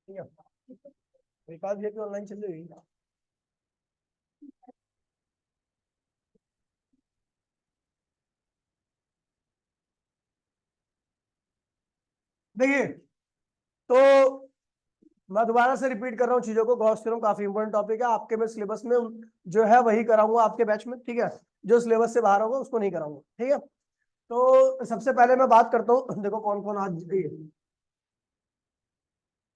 ठीक है, विकास ये भी ऑनलाइन चल रही है। देखिए, तो मैं दोबारा से रिपीट कर रहा हूँ चीजों को। गॉस थ्योरम काफी इंपॉर्टेंट टॉपिक है आपके, मैं सिलेबस में जो है वही कराऊंगा आपके बैच में। ठीक है, जो सिलेबस से बाहर होगा उसको नहीं कराऊंगा। ठीक है, तो सबसे पहले मैं बात करता हूँ, देखो कौन कौन आज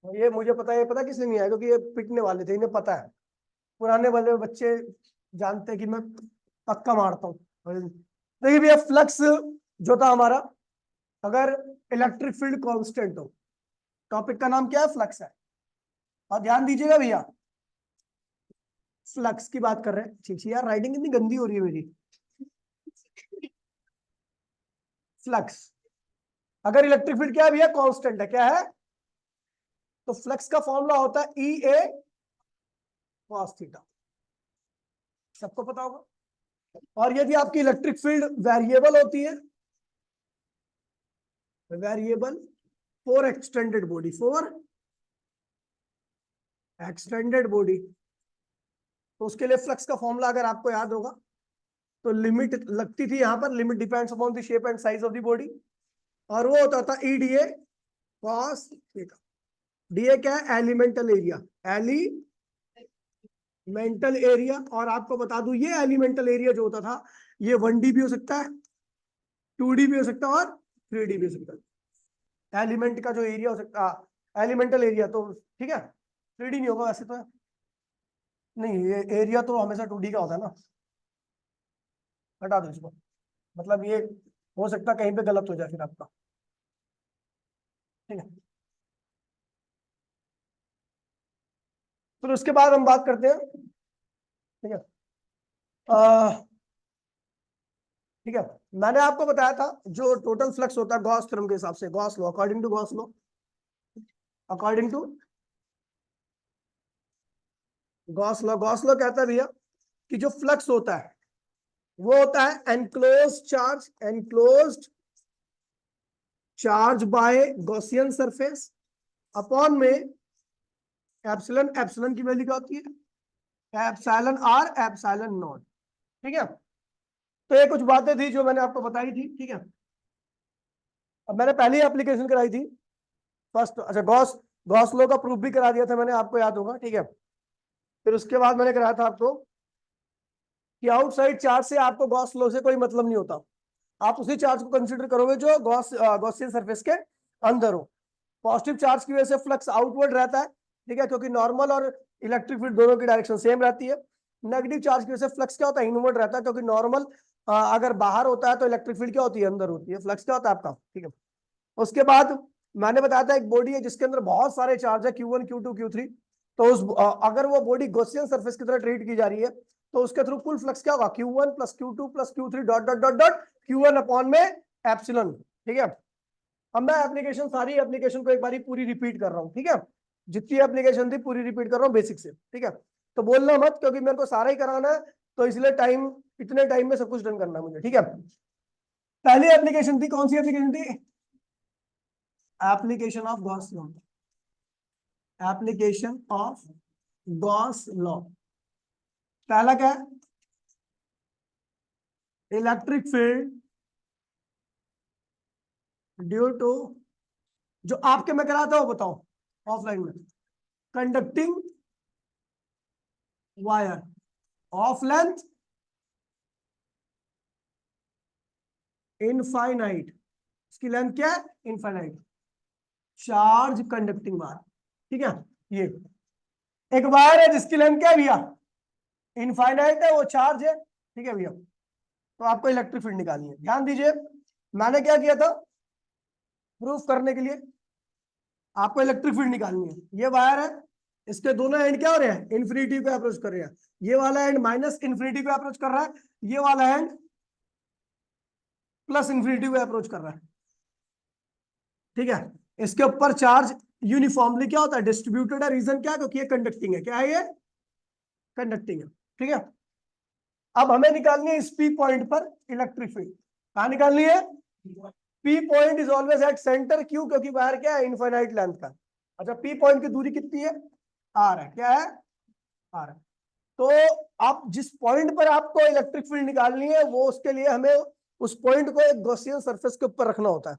ये मुझे पता है। ये पता किसने नहीं आया, क्योंकि ये पिटने वाले थे, इन्हें पता है। पुराने वाले बच्चे जानते हैं कि मैं पक्का मारता हूँ। देखिए भैया, फ्लक्स जो था हमारा, अगर इलेक्ट्रिक फील्ड कांस्टेंट हो, टॉपिक का नाम क्या है? फ्लक्स है। और ध्यान दीजिएगा भैया, फ्लक्स की बात कर रहे हैं। ठीक है यार, राइटिंग कितनी गंदी हो रही है मेरी। फ्लक्स, अगर इलेक्ट्रिक फील्ड क्या है भैया? कांस्टेंट है। क्या है? तो फ्लक्स का फॉर्मूला होता है ई ए कॉस थीटा, सबको पता होगा। और यदि आपकी इलेक्ट्रिक फील्ड वेरिएबल होती है, variable for extended body, for extended body, तो उसके लिए फ्लक्स का फॉर्मूला अगर आपको याद होगा, तो लिमिट लगती थी यहां पर, limit depends upon the shape and size of the body, और वो होता था E D A cos theta. DA क्या है? Elemental area, elemental area. और आपको बता दूं, ये एलिमेंटल एरिया जो होता था, ये 1D भी हो सकता है, 2D भी हो सकता है, और 3D भी हो सकता है। एलिमेंट का जो एरिया हो सकता है, एलिमेंटल एरिया, तो ठीक है, 3D नहीं होगा वैसे तो। नहीं, ये एरिया तो हमेशा 2D का होता है ना, हटा दो इसको। मतलब ये हो सकता है कहीं पे गलत हो जाए फिर आपका। ठीक है, फिर उसके बाद हम बात करते हैं। ठीक है, ठीक है, मैंने आपको बताया था जो टोटल फ्लक्स होता है गॉस थ्योरम के हिसाब से, Gauss law, according to Gauss law, according to Gauss law. Gauss law कहता है भैया कि जो फ्लक्स होता है वो होता है enclose charge, enclosed charge by Gaussian surface upon में एप्सिलॉन। एप्सिलॉन की वैल्यू क्या होती है? Epsilon r, epsilon naught. ठीक है, तो ये कुछ बातें थी जो मैंने आपको बताई थी। ठीक है, अब मैंने पहले ही एप्लीकेशन कराई थी फर्स्ट। अच्छा, गॉस गॉस लॉ का प्रूफ भी करा दिया था मैंने, आपको याद होगा। ठीक है, फिर उसके बाद मैंने कराया था आपको कि आउटसाइड चार्ज से आपको गॉस लॉ से कोई मतलब नहीं होता, आप उसी चार्ज को कंसीडर करोगे जो गॉसियन सरफेस के अंदर हो। पॉजिटिव चार्ज की वजह से फ्लक्स आउटवर्ड रहता है, ठीक है, क्योंकि नॉर्मल और इलेक्ट्रिक फील्ड दोनों की डायरेक्शन सेम रहती है। नेगेटिव चार्ज की वजह से फ्लक्स क्या होता है? इनवर्ड रहता है, क्योंकि नॉर्मल अगर बाहर होता है तो इलेक्ट्रिक फील्ड क्या होती है? अंदर होती है। फ्लक्स क्या होता है आपका? ठीक है, उसके बाद मैंने बताया था एक बॉडी है जिसके अंदर बहुत सारे चार्ज है, Q1 Q2 Q3। तो अगर वो बॉडी गॉसियन सरफेस की तरह ट्रीट की जा रही है, तो उसके थ्रू कुल फ्लक्स क्या होगा? Q1 plus Q2 plus Q3 dot dot dot dot Q1 upon में एप्सिलॉन। ठीक है, अब मैं एप्लीकेशन, सारी एप्लीकेशन को एक बारी पूरी रिपीट कर रहा हूँ। ठीक है, जितनी एप्लीकेशन थी पूरी रिपीट कर रहा हूँ बेसिक से। ठीक है, तो बोलना मत, क्योंकि मेरे को सारा ही कराना है, तो इसलिए टाइम, इतने टाइम में सब कुछ डन करना है मुझे। ठीक है, पहली एप्लीकेशन थी, कौन सी एप्लीकेशन थी? Application of Gauss law, application of Gauss law. पहला क्या है? इलेक्ट्रिक फील्ड ड्यू टू, जो आपके में करा था वो बताओ ऑफलाइन में। Conducting wire of length infinite, इसकी लेंथ क्या है? इनफाइनाइट। चार्ज कंडक्टिंग वायर, ठीक है। ये एक वायर है जिसकी लेंथ क्या है भैया? इनफाइनाइट है, वो चार्ज है। ठीक है भैया, तो आपको इलेक्ट्रिक फील्ड निकालनी है। ध्यान दीजिए, मैंने क्या किया था प्रूफ करने के लिए, आपको इलेक्ट्रिक फील्ड निकालनी है। ये वायर है, इसके दोनों एंड क्या हो रहे हैं? इन्फिनिटी को अप्रोच कर रहे हैं। ये वाला एंड माइनस इन्फिनिटी को अप्रोच कर रहा है, ये वाला एंड प्लस इन्फिनिटी को अप्रोच कर रहा है। ठीक है, इसके ऊपर चार्ज यूनिफॉर्मली क्या होता है? डिस्ट्रीब्यूटेड है। रीजन क्या है? क्योंकि ये कंडक्टिंग है। क्या है ये? कंडक्टिंग है। ठीक है, अब हमें निकालनी है इस पी पॉइंट पर इलेक्ट्रिक फील्ड। कहां निकालनी है? P point is always at centre. क्यों? क्योंकि वायर क्या है? इनफाइनाइट लेंथ का। अच्छा, पी पॉइंट की दूरी कितनी है, आर है, क्या है, आर है। तो आप जिस पॉइंट पर आपको इलेक्ट्रिक फील्ड निकालनी है वो उसके लिए हमें उस पॉइंट को एक गॉसियन सरफेस के ऊपर रखना होता है।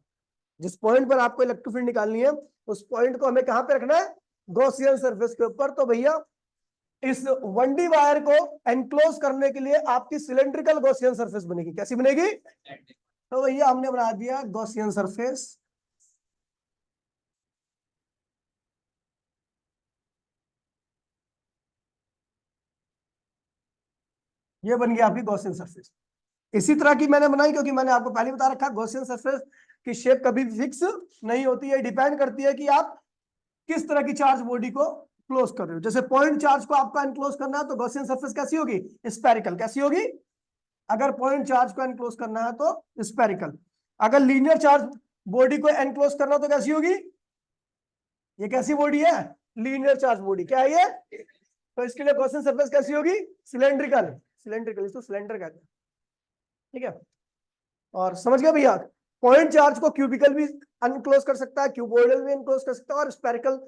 जिस पॉइंट पर आपको इलेक्ट्रिक फील्ड निकालनी है उस पॉइंट को हमें कहां पे रखना है, गॉसियन सरफेस के ऊपर। तो भैया इस 1D वायर को एनक्लोज करने के लिए आपकी सिलेंड्रिकल गॉसियन सरफेस बनेगी। कैसी बनेगी, तो भैया हमने बना दिया गॉसियन सरफेस। ये बन गया आपकी गॉसियन सरफेस। इसी तरह की मैंने बनाई क्योंकि मैंने आपको पहले बता रखा गॉसियन सरफेस की शेप कभी फिक्स नहीं होती है, डिपेंड करती है कि आप किस तरह की चार्ज बॉडी को क्लोज कर रहे हो। जैसे पॉइंट चार्ज को आपको एनक्लोज करना है तो गॉसियन सरफेस कैसी होगी, स्फेरिकल। कैसी होगी, अगर पॉइंट चार्ज को एनक्लोज करना है तो स्फेरिकल। अगर लीनियर चार्ज बॉडी को एनक्लोज करना तो कैसी होगी, ये कैसी बॉडी है, लीनियर चार्ज बॉडी। क्या है ये, तो इसके लिए गॉसियन सरफेस कैसी होगी, सिलेंड्रिकल। सिलेंड्रिकल, इसको सिलेंडर कहते हैं, ठीक है। और समझ गए भैया, पॉइंट चार्ज को क्यूबिकल भी अनक्लोज कर सकता है, क्यूबोइडल भी अनक्लोज कर सकता है और स्पेरिकल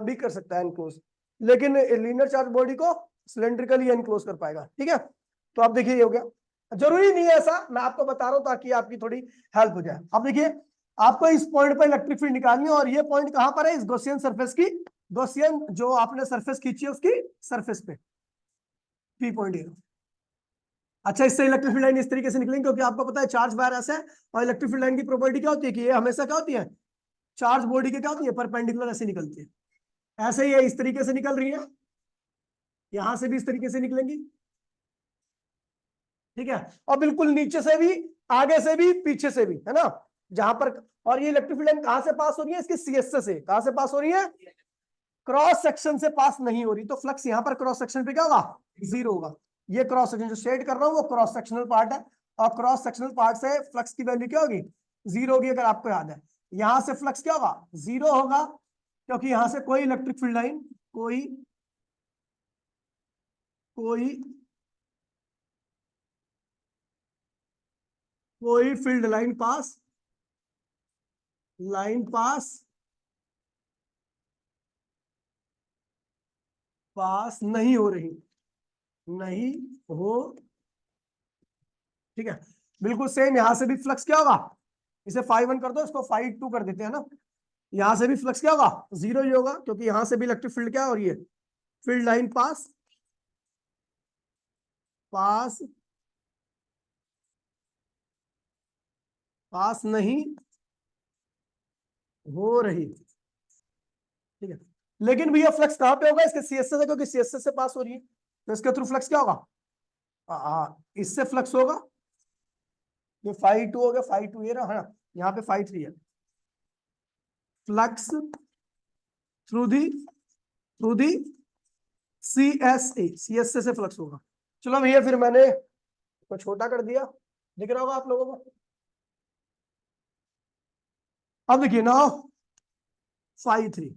भी कर सकता है अनक्लोज, लेकिन लीनियर चार्ज बॉडी को सिलेंड्रिकल ही अनक्लोज कर पाएगा, ठीक है। तो आप देखिए ये हो गया, जरूरी नहीं है ऐसा, मैं आपको बता रहा हूं ताकि आपकी थोड़ी हेल्प हो जाए। अब देखिए आपको इस पॉइंट पर इलेक्ट्रिक फील्ड निकालनी है और ये पॉइंट कहां पर है, इस गॉसियन सरफेस की, गॉसियन जो आपने सरफेस खींची है उसकी सरफेस पे, पी पॉइंट ये। अच्छा, इससे इलेक्ट्रिक फील्ड लाइन इस तरीके से निकलेंगे क्योंकि आपको पता है चार्ज वायर ऐसा है और इलेक्ट्रिक फील्ड लाइन की प्रॉपर्टी क्या होती है कि ये हमेशा क्या होती है, चार्ज बॉडी के क्या होती है, परपेंडिकुलर ऐसे निकलती है। ऐसे ही ये इस तरीके से निकल रही है, यहां से भी इस तरीके से निकलेंगी, ठीक है। और बिल्कुल नीचे से भी, आगे से भी, पीछे से भी, है ना, जहां पर। और ये इलेक्ट्रिक फील्ड लाइन कहां से पास हो रही है, इसके सीएसए से। कहां से पास हो रही है, क्रॉस सेक्शन से पास नहीं हो रही, तो फ्लक्स यहां पर क्रॉस सेक्शन पे क्या होगा, जीरो होगा। ये क्रॉस सेक्शन जो शेड कर रहा हूं वो क्रॉस सेक्शनल पार्ट है, और क्रॉस सेक्शनल पार्ट से फ्लक्स की वैल्यू क्या होगी, जीरो होगी। अगर आपको याद है यहां से फ्लक्स क्या होगा, जीरो होगा, क्योंकि यहां से कोई इलेक्ट्रिक फील्ड लाइन, कोई कोई कोई फील्ड लाइन पास नहीं हो रही, नहीं हो, ठीक है। बिल्कुल सेम यहां से भी फ्लक्स क्या होगा, इसे φ1 कर दो, इसको φ2 कर देते हैं ना। यहां से भी फ्लक्स क्या होगा, जीरो ही होगा, क्योंकि यहां से भी इलेक्ट्रिक फील्ड क्या हो रही है, फील्ड लाइन पास पास पास नहीं हो रही, ठीक है। लेकिन भैया फ्लक्स कहां पे होगा, इसके सीएसए से, क्योंकि सीएसए से पास हो रही है, तो इसके थ्रू फ्लक्स क्या होगा, इससे फ्लक्स होगा, ये φ2 हो गया, φ2 ये रहा, हाँ, यहाँ पे φ3 है। फ्लक्स थ्रू दी सीएसए से फ्लक्स होगा। चलो भैया फिर मैंने तो छोटा कर दिया, दिख रहा होगा आप लोगों को। अब देखिए ना, φ3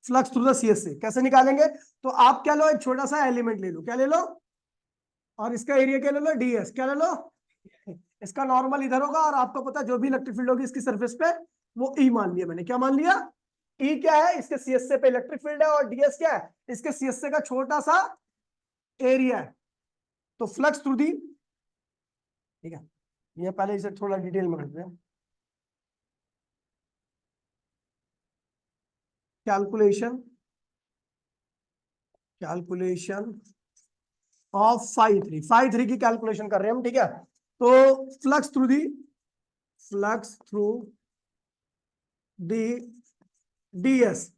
फ्लक्स थ्रू द सीएसए कैसे निकालेंगे, तो आप क्या लो, एक छोटा सा एलिमेंट ले लो, क्या ले लो, और इसका एरिया क्या ले लो, डीएस, क्या ले लो, इसका नॉर्मल इधर होगा, और आपको पता जो भी इलेक्ट्रिक फील्ड होगी इसकी सरफेस पे वो ई मान लिया मैंने। क्या मान लिया, ई क्या है, इसके सीएसए पे इलेक्ट्रिक फील्ड है, और डीएस क्या है, इसके सीएसए का छोटा सा एरिया है। तो फ्लक्स थ्रू दी, ठीक है, ये पहले इसे थोड़ा डिटेल में करते हैं। कैलकुलेशन कैलकुलेशन ऑफ φ3 की कैलकुलेशन कर रहे हैं हम, ठीक है। तो flux through the DS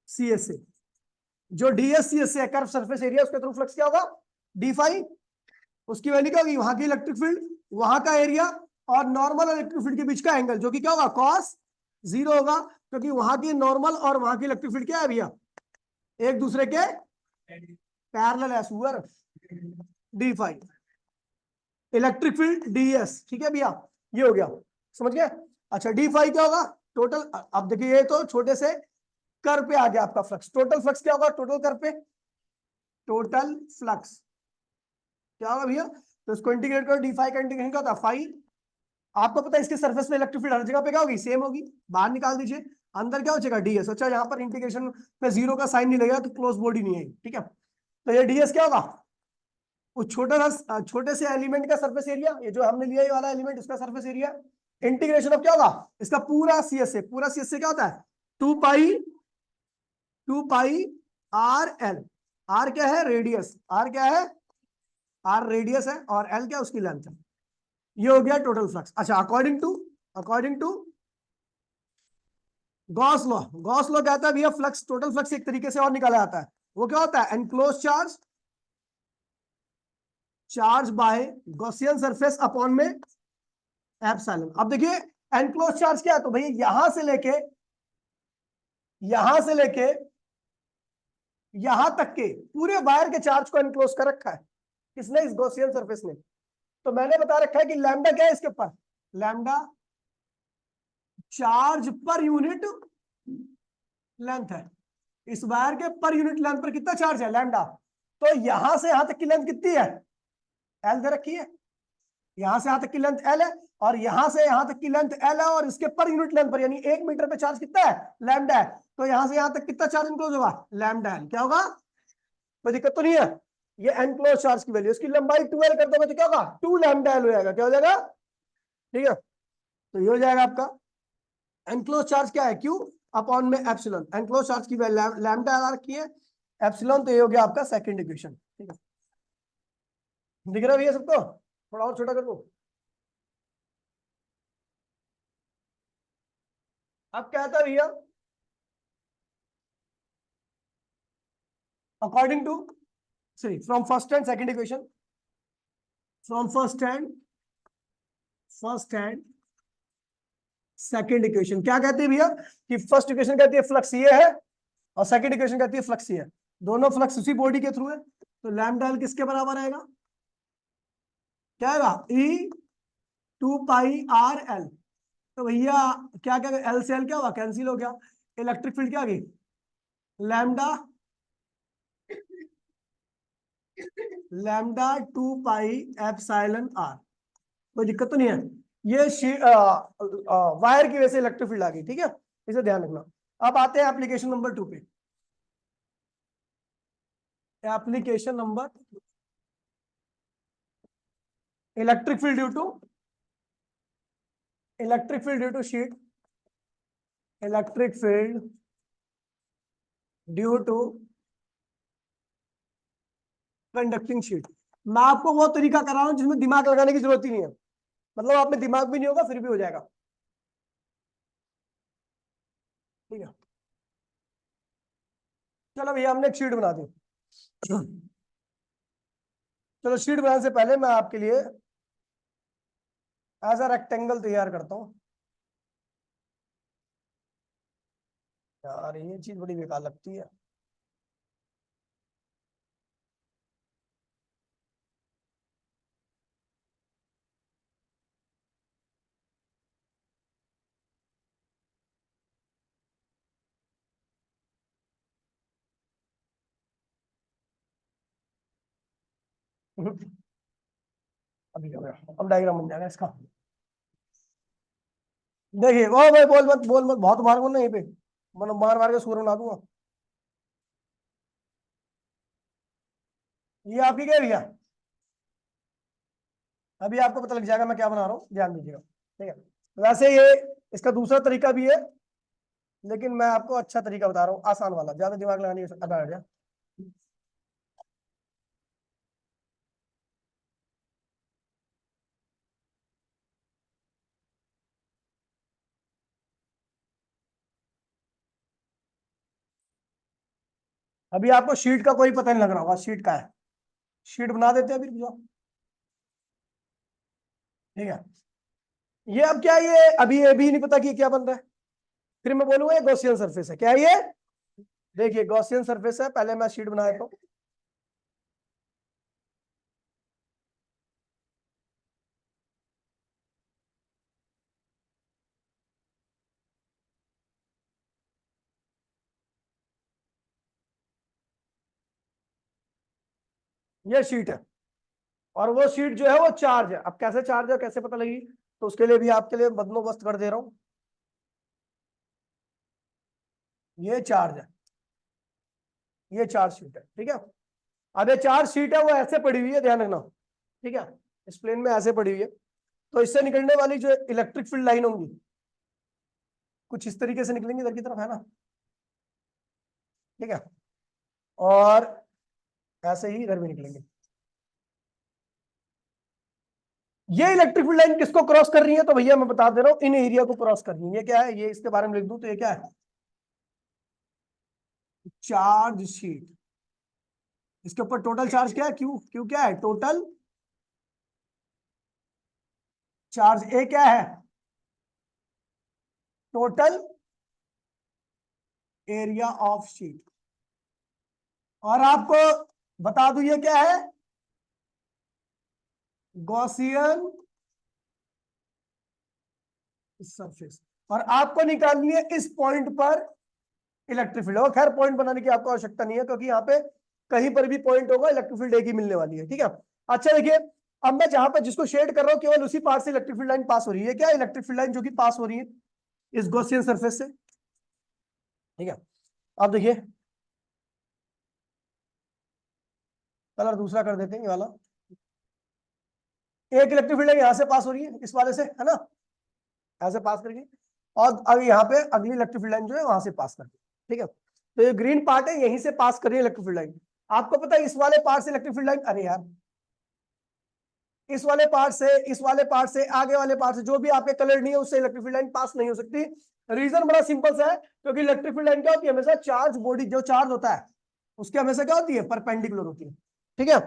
CSA, जो डीएस सीएसए है, कर्व सरफेस एरिया, उसके थ्रू फ्लक्स क्या होगा, डी फाई, उसकी वैल्यू क्या होगी, वहां की इलेक्ट्रिक फील्ड, वहां का एरिया, और नॉर्मल इलेक्ट्रिक फील्ड के बीच का एंगल, जो कि क्या होगा, कॉस जीरो होगा, क्योंकि वहां की नॉर्मल और वहां की इलेक्ट्रिक फील्ड क्या है भैया, एक दूसरे के पैरेलल है, सुअर, d phi, electric field ds, ठीक है भैया, ये हो गया, समझ गए। अच्छा, डी फाई क्या होगा, टोटल, अब देखिए ये तो छोटे से कर पे आ गया आपका फ्लक्स, टोटल फ्लक्स क्या होगा, टोटल कर पे, टोटल फ्लक्स क्या होगा भैया, तो इसको इंटीग्रेट करो, डी फाई का इंटीग्रेशन क्या होता है, फाई, आपको पता है इसके सरफेस में इलेक्ट्रिक फील्ड हर जगह पे क्या होगी, सेम होगी, बाहर निकाल दीजिए। अंदर क्या बचेगा डीएस। अच्छा यहाँ पर इंटीग्रेशन में जीरो का साइन नहीं लगेगा तो क्लोज बॉडी नहीं है, ठीक है। तो ये डीएस क्या होगा, उस छोटे से एलिमेंट का सरफेस एरिया, ये जो हमने लिया ये वाला एलिमेंट इसका सरफेस एरिया। इंटीग्रेशन ऑफ क्या होगा, इसका पूरा सीएस से, पूरा सीएस से क्या होता है 2 पाई आर एल। आर क्या है रेडियस, आर क्या है, आर रेडियस है और एल क्या उसकी लेंथ है। ये हो गया टोटल फ्लक्स। अच्छा according to Gauss law, Gauss law कहता है भैया फ्लक्स, टोटल फ्लक्स एक तरीके से और निकाला जाता है, वो क्या होता है enclose charge, charge by Gaussian surface upon में एप्सिलॉन। अब देखिए एनक्लोज चार्ज क्या है, तो भैया यहां से लेके यहां तक के पूरे वायर के चार्ज को एनक्लोज कर रखा है किसने, इस गॉसियन सरफेस ने। तो मैंने बता रखा है कि लैम्डा क्या है इसके ऊपर, lambda charge per unit length है, इस वायर के पर यूनिट लेंथ पर कितना चार्ज है लैम्डा। तो यहां से यहां तक की लेंथ कितनी है, एल दे रखी है, यहां से यहां तक की लेंथ एल है और यहां से यहां तक की लेंथ एल है, और इसके पर यूनिट लेंथ पर यानी 1 मीटर पे चार्ज कितना है लैम्डा है। तो यहां से यहां तक कितना चार्ज इनक्लोज होगा लैम्डा एल, क्या होगा, कोई दिक्कत तो नहीं है। ये एनक्लोज चार्ज की वैल्यू, इसकी लंबाई 2L कर दोगे तो क्या होगा 2 लैम्डा एल हो जाएगा, क्या हो जाएगा, ठीक है। तो ये हो जाएगा आपका एनक्लोज चार्ज क्या है क्यू अपॉन में एप्सिलॉन, एनक्लोज चार्ज की वैल्यू लैम्डा एल रखी है एप्सिलॉन, तो ये हो गया आपका सेकंड इक्वेशन, ठीक है। दिख रहा है भैया सबको, थोड़ा और छोटा कर दो। अब क्या आता है भैया, according to, sorry, from first and second equation, from first and second equation क्या कहती है भैया, कि फर्स्ट इक्वेशन कहती है फ्लक्स ये है और सेकंड इक्वेशन कहती है फ्लक्स ये है, दोनों फ्लक्स उसी बॉडी के थ्रू है। तो लैम्डा एल किसके बराबर आएगा, क्या आएगा ई 2 पाई आर एल। तो भैया क्या क्या एल से एल क्या हुआ कैंसिल हो गया, इलेक्ट्रिक फील्ड क्या आ गई lambda, lambda 2 pi epsilon r, कोई दिक्कत तो नहीं है। ये वायर की वजह से इलेक्ट्रिक फील्ड आ गई, ठीक है, इसे ध्यान रखना। अब आते हैं एप्लीकेशन नंबर 2 पे, application number electric field due to, electric field due to sheet, electric field due to conducting sheet. मैं आपको वो तरीका करा रहा हूं जिसमें दिमाग लगाने की जरूरत ही नहीं है, मतलब आप में दिमाग भी नहीं होगा फिर भी हो जाएगा, ठीक है। चलो भैया हमने एक शीट बना दी। चलो शीट बनाने से पहले मैं आपके लिए ऐसा रेक्टेंगल तैयार करता हूँ। यार ये चीज बड़ी बेकार लगती है। अभी हो गया, अब डायग्राम बन जाएगा इसका। देखिए ओ भाई बोल मत बहुत मार को नहीं पे, मतलब मार मार के सूर बना दूंगा। ये आपकी क्या भैया, अभी आपको पता लग जाएगा मैं क्या बना रहा हूँ, ध्यान दीजिएगा, ठीक है। वैसे ये इसका दूसरा तरीका भी है, लेकिन मैं आपको अच्छा तरीका बता रहा हूँ, आसान वाला, ज्यादा दिमाग लगाने की अदा है। अभी आपको शीट का कोई पता नहीं लग रहा होगा, शीट का है, शीट बना देते हैं अभी जो, ठीक है। ये अब क्या है, ये अभी नहीं पता कि क्या बन रहा है, फिर मैं बोलूंगा ये गॉसियन सरफेस है, क्या है ये, देखिए गॉसियन सरफेस है, पहले मैं शीट बना देता हूँ। ये शीट है और वो शीट जो है वो चार्ज है। अब कैसे चार्ज है कैसे पता लगी, तो उसके लिए भी आपके लिए बंदोबस्त कर दे रहा हूं। ये चार्ज है, ये चार्ज शीट है, ठीक है। अब ये चार्ज शीट है वो ऐसे पड़ी हुई है, ध्यान रखना, ठीक है, इस प्लेन में ऐसे पड़ी हुई है। तो इससे निकलने वाली जो इलेक्ट्रिक फील्ड लाइन होंगी कुछ इस तरीके से निकलेंगी इधर की तरफ, है ना, ठीक है, और ऐसे ही इधर भी निकलेंगे। ये इलेक्ट्रिक फील्ड लाइन किसको क्रॉस कर रही है, तो भैया मैं बता दे रहा हूं, इन एरिया को क्रॉस कर रही है। ये क्या है, ये इसके बारे में लिख दूं तो ये क्या है, चार्ज शीट। इसके ऊपर टोटल चार्ज क्या है, क्यू, क्यू क्या है, टोटल चार्ज। ए क्या है, टोटल एरिया ऑफ शीट। और आपको बता दूं ये क्या है, गॉसियन सरफेस। और आपको निकालनी है इस पॉइंट पर इलेक्ट्रिक फील्ड। और खैर पॉइंट बनाने की आपको आवश्यकता नहीं है, क्योंकि यहाँ पे कहीं पर भी पॉइंट होगा इलेक्ट्रिक फील्ड एक ही मिलने वाली है, ठीक है। अच्छा देखिए, अब मैं जहां पर जिसको शेड कर रहा हूं केवल उसी पार्ट से इलेक्ट्रिक फील्ड लाइन पास हो रही है। क्या इलेक्ट्रिक फील्ड लाइन जो कि पास हो रही है इस गॉसियन सरफेस से, ठीक है। अब देखिए कलर दूसरा कर देते हैं, ये वाला। एक इलेक्ट्रिक फील्ड लाइन यहां से पास हो रही है इस वाले से, है ना, ऐसे पास करके, और अब यहाँ पे अगली इलेक्ट्रिक फील्ड लाइन जो है वहां से पास करके, ठीक है। तो ये ग्रीन पार्ट है, यहीं से पास कर रही है इलेक्ट्रिक फील्ड लाइन। आपको पता है इस वाले पार्ट से इलेक्ट्रिक फील्ड लाइन, अरे यार, इस वाले पार्ट से, इस वाले पार्ट से, आगे वाले पार्ट से, जो भी आपके कलर नहीं है उससे इलेक्ट्रिक फील्ड लाइन पास नहीं हो सकती। रीजन बड़ा सिंपल सा है, क्योंकि इलेक्ट्रिक फील्ड लाइन क्या होती है, हमेशा चार्ज बॉडी जो चार्ज होता है उसके हमेशा क्या होती है, परपेंडिकुलर होती है, ठीक है।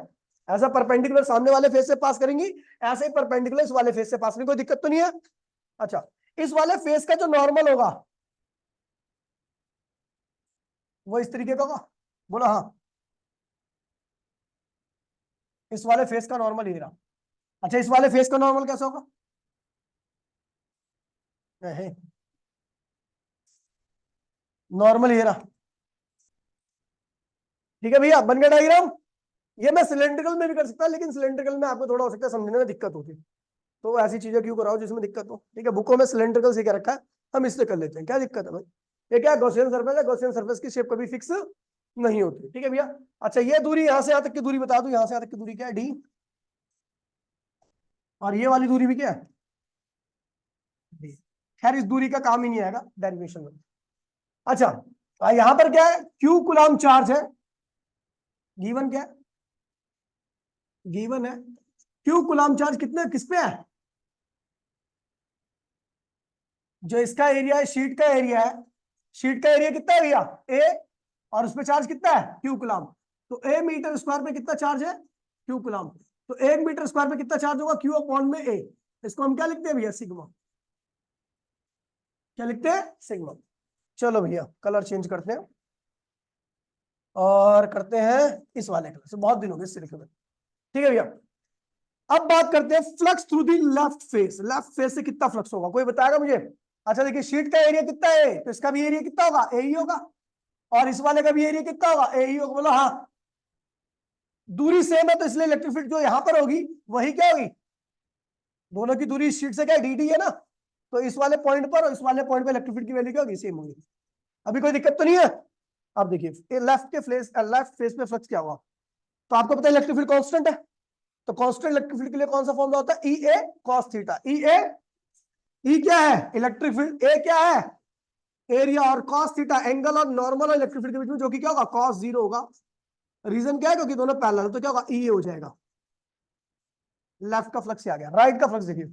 ऐसा परपेंडिकुलर सामने वाले फेस से पास करेंगी, ऐसे ही परपेंडिकुलर इस वाले फेस से पास करेंगे, कोई दिक्कत तो नहीं है। अच्छा, इस वाले फेस का जो नॉर्मल होगा वो इस तरीके का होगा, बोलो हाँ, इस वाले फेस का नॉर्मल ये रहा। अच्छा, इस वाले फेस का नॉर्मल कैसा होगा, नॉर्मल ये रहा, ठीक है भैया, बन गया डायग्राम। ये मैं सिलेंड्रिकल में भी कर सकता, लेकिन सिलेंड्रिकल में आपको थोड़ा हो सकता है समझने में दिक्कत होती है, तो ऐसी चीजें क्यों कराओ जिसमें दिक्कत हो, ठीक है। बुकों में सिलेंड्रिकल सीख रखा है, हम इससे कर लेते हैं, क्या दिक्कत है भाई। ये क्या गॉसियन सरफेस है, गॉसियन सरफेस की शेप कभी फिक्स नहीं होती, ठीक है भैया। अच्छा, ये दूरी यहां से यहां तक की दूरी बता दूं, यहां से यहां तक की दूरी क्या है, डी, और ये वाली दूरी भी क्या है, डी। खैर इस दूरी का काम ही नहीं आएगा डेरिवेशन में। अच्छा, यहां पर क्या है, क्यू कुलाम चार्ज है, गिवन क्या है, गिवन है क्यू कुलाम चार्ज कितने, किस पे है, जो इसका एरिया है, शीट का एरिया है, शीट का एरिया कितना है भैया, ए, और उसमें चार्ज कितना है, क्यू कुलाम। तो ए मीटर स्क्वायर पे कितना चार्ज है, क्यू कुलाम। तो 1 मीटर स्क्वायर पे कितना चार्ज होगा, क्यू अपॉन में ए। इसको हम क्या लिखते हैं भैया, सिग्मा। क्या लिखते हैं, सिग्मा। चलो भैया कलर चेंज करते हैं और करते हैं इस वाले कलर से, बहुत दिन हो गए इससे लिखे हुए, ठीक है भैया। अब बात करते हैं flux through the left face. Left face से कितना फ्लक्स होगा, कोई बताएगा मुझे। अच्छा देखिए, शीट का एरिया कितना है, तो इसका भी एरिया कितना होगा, ए ही होगा, और इस वाले का भी एरिया कितना होगा, ए ही होगा, बोलो हाँ। दूरी सेम है तो इसलिए इलेक्ट्रिक फील्ड जो यहां पर होगी वही क्या होगी, दोनों की दूरी इस शीट से क्या है, डी डी है ना, तो इस वाले पॉइंट पर और इस वाले पॉइंट पर इलेक्ट्रिक फील्ड की वैल्यू क्या होगी, सेम होगी। अभी कोई दिक्कत तो नहीं है। अब देखिए लेफ्ट फेस पे फ्लक्स क्या हुआ, तो आपको पता है इलेक्ट्रिक फील्ड कांस्टेंट है, तो कांस्टेंट इलेक्ट्रिक फील्ड के लिए कौन सा फॉर्मूला होता है, ई ए कॉस थीटा। ई ए, ई क्या है इलेक्ट्रिक फील्ड, ए क्या है एरिया, और कॉस थीटा एंगल और नॉर्मल और इलेक्ट्रिक फील्ड के बीच में, जो कि क्या होगा, कॉस जीरो होगा। रीजन क्या है, क्योंकि दोनों पैरेलल है, तो क्या होगा, ई ए हो जाएगा। लेफ्ट का फ्लक्स आ गया, राइट का फ्लक्स देखिए,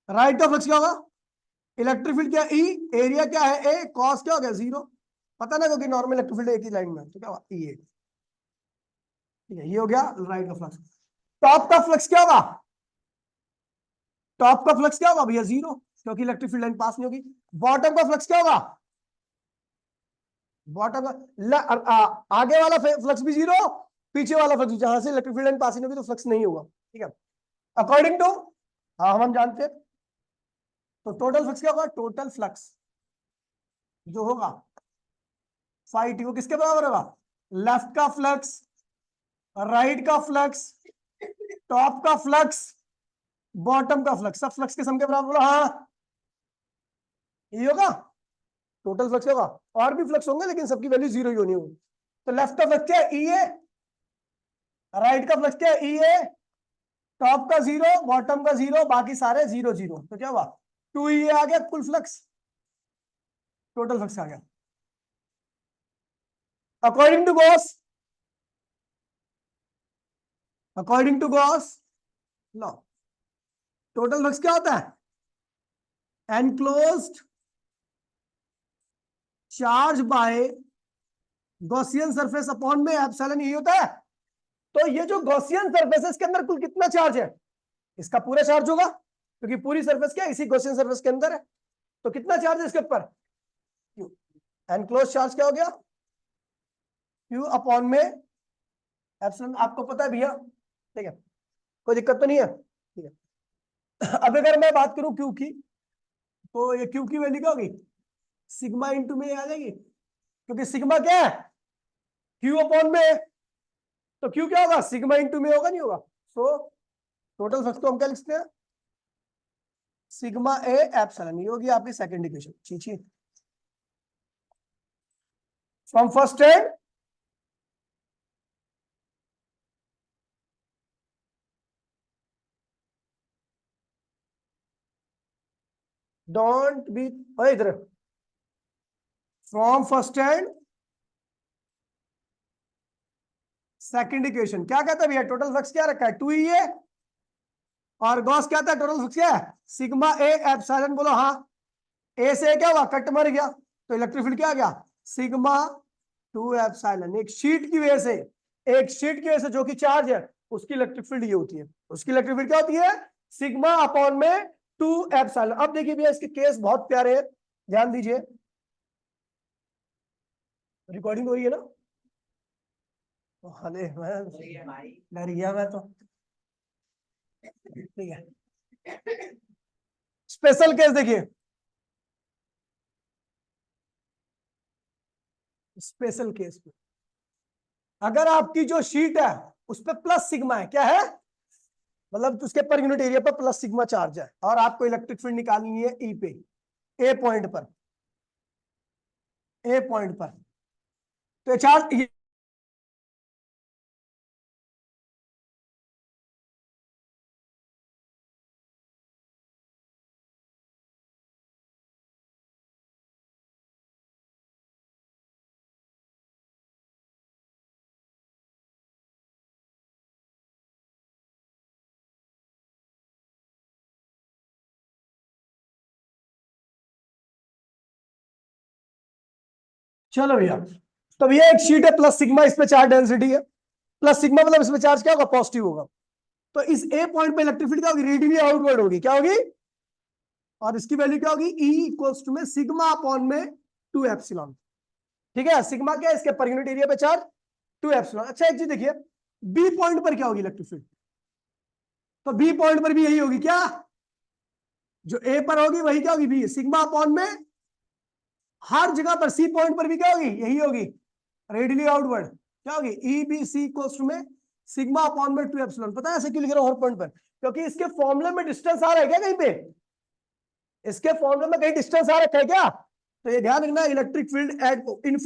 राइट का फ्लक्स क्या होगा, इलेक्ट्रिक फील्ड क्या, ई, एरिया क्या है ए, कॉस क्या हो गया, जीरो, पता ना, क्योंकि नॉर्मल इलेक्ट्रिक फील्ड एक ही लाइन में, तो क्या होगा, ई ए, ठीक है, ये हो गया राइट का फ्लक्स। टॉप का फ्लक्स क्या होगा, टॉप का फ्लक्स क्या होगा भैया, जीरो, क्योंकि इलेक्ट्रिक फील्ड लाइन पास नहीं होगी। बॉटम का फ्लक्स क्या होगा, बॉटम का आगे वाला फ्लक्स भी जीरो, पीछे वाला फ्लक्स, जहां से इलेक्ट्रिक फील्ड लाइन पास नहीं होगी तो फ्लक्स नहीं होगा, ठीक है, अकॉर्डिंग टू, हाँ हम जानते हैं। तो टोटल फ्लक्स क्या होगा, टोटल फ्लक्स जो होगा फाई टी, वो किसके बराबर होगा, लेफ्ट का फ्लक्स, राइट का फ्लक्स, टॉप का फ्लक्स, बॉटम का फ्लक्स, सब फ्लक्स के सम के बराबर होगा, हाँ ये होगा। टोटल फ्लक्स होगा, और भी फ्लक्स होंगे लेकिन सबकी वैल्यू जीरो ही होनी होगी। तो लेफ्ट का फ्लक्स क्या है, ई ए, राइट का फ्लक्स क्या है, ई ए, टॉप का जीरो, बॉटम का जीरो, बाकी सारे जीरो जीरो, तो क्या हुआ, 2E आ गया कुल फ्लक्स, टोटल फ्लक्स आ गया। According to Gauss, according to Gauss law, total flux क्या होता है, enclosed charge by Gaussian surface upon में एप्सिलॉन यही होता है। तो ये जो गॉसियन सरफेस है इसके अंदर कुल कितना चार्ज है, इसका पूरा चार्ज होगा क्योंकि पूरी सरफेस क्या है, इसी गॉसियन सरफेस के अंदर है। तो कितना चार्ज है इसके ऊपर, क्यू, एनक्लोज चार्ज क्या हो गया, क्यू अपॉन में एप्सिलॉन, आपको पता है भैया, ठीक है, कोई दिक्कत तो नहीं है, ठीक है। अब अगर मैं बात करूं क्यू की, तो ये क्यू की वैल्यू क्या होगी, सिग्मा इंटू में आ जाएगी, क्योंकि सिग्मा क्या है, क्यू अपॉन में, तो क्यू क्या होगा, सिग्मा इंटू में होगा, नहीं होगा। सो टोटल फ्लक्स को हम क्या लिखते हैं, सिग्मा ए एप्सिलॉन, ये होगी आपकी सेकंड इक्वेशन। ठीक है, from first and don't be, इधर from first and second equation क्या कहता है भैया, टोटल फ्लक्स क्या रखा है, 2E और गॉस क्या था, टोटल फ्लक्स क्या है, सिग्मा ए एप्सिलॉन, बोलो हाँ, ए से क्या हुआ, कट मर गया, तो इलेक्ट्रिक फील्ड क्या आ गया, सिग्मा 2 एप्सिलॉन। एक शीट की वजह से, एक शीट की वजह से जो कि चार्ज है उसकी इलेक्ट्रिक फील्ड ये होती है, उसकी इलेक्ट्रिक फील्ड क्या होती है, सिग्मा अपॉन में 2 एप्सिलॉन। अब देखिए भैया इसके केस बहुत प्यारे हैं, ध्यान दीजिए, रिकॉर्डिंग हो रही है ना, अरे मैं डर गया मैं तो, ठीक है। स्पेशल केस देखिए, स्पेशल केस में अगर आपकी जो शीट है उस पर प्लस सिग्मा है, क्या है, मतलब उसके पर यूनिट एरिया पर प्लस सिग्मा चार्ज है, और आपको इलेक्ट्रिक फील्ड निकालनी है ई पे, ए पॉइंट पर, ए पॉइंट पर, तो चार्ज, चलो भैया, तो भैया एक शीट है प्लस सिग्मा, इस पे चार्ज डेंसिटी है, प्लस सिग्मा मतलब इसमें चार्ज क्या होगा, पॉजिटिव होगा, तो इस ए पॉइंट पे इलेक्ट्रिक फील्ड क्या होगी, रेडियली आउटवर्ड होगी, क्या होगी, और इसकी वैल्यू क्या होगी, ई इक्वल्स टू में सिग्मा अपॉन में 2 एप्सिलॉन। ठीक है, सिग्मा क्या है, इसके पर यूनिट एरिया पे चार्ज 2 एप्सिलॉन। अच्छा एक चीज देखिए, बी पॉइंट पर क्या होगी इलेक्ट्रिक फील्ड, तो बी पॉइंट पर भी यही होगी, क्या, जो ए पर होगी वही क्या होगी, बी, सिग्मा अपॉन में हर जगह पर, सी पॉइंट पर भी क्या होगी, यही होगी, रेडियली आउटवर्ड, क्या होगी, E B C equals to में सिग्मा अपॉन में 2 एप्सिलॉन। पता है ऐसे क्यों लिख रहा हूं हर पॉइंट पर, क्योंकि इसके फॉर्मूले में डिस्टेंस आ रहा है क्या कहीं पे, इसके फॉर्मूले में कहीं डिस्टेंस आ रखा है क्या, तो ये ध्यान रखना, electric field eight in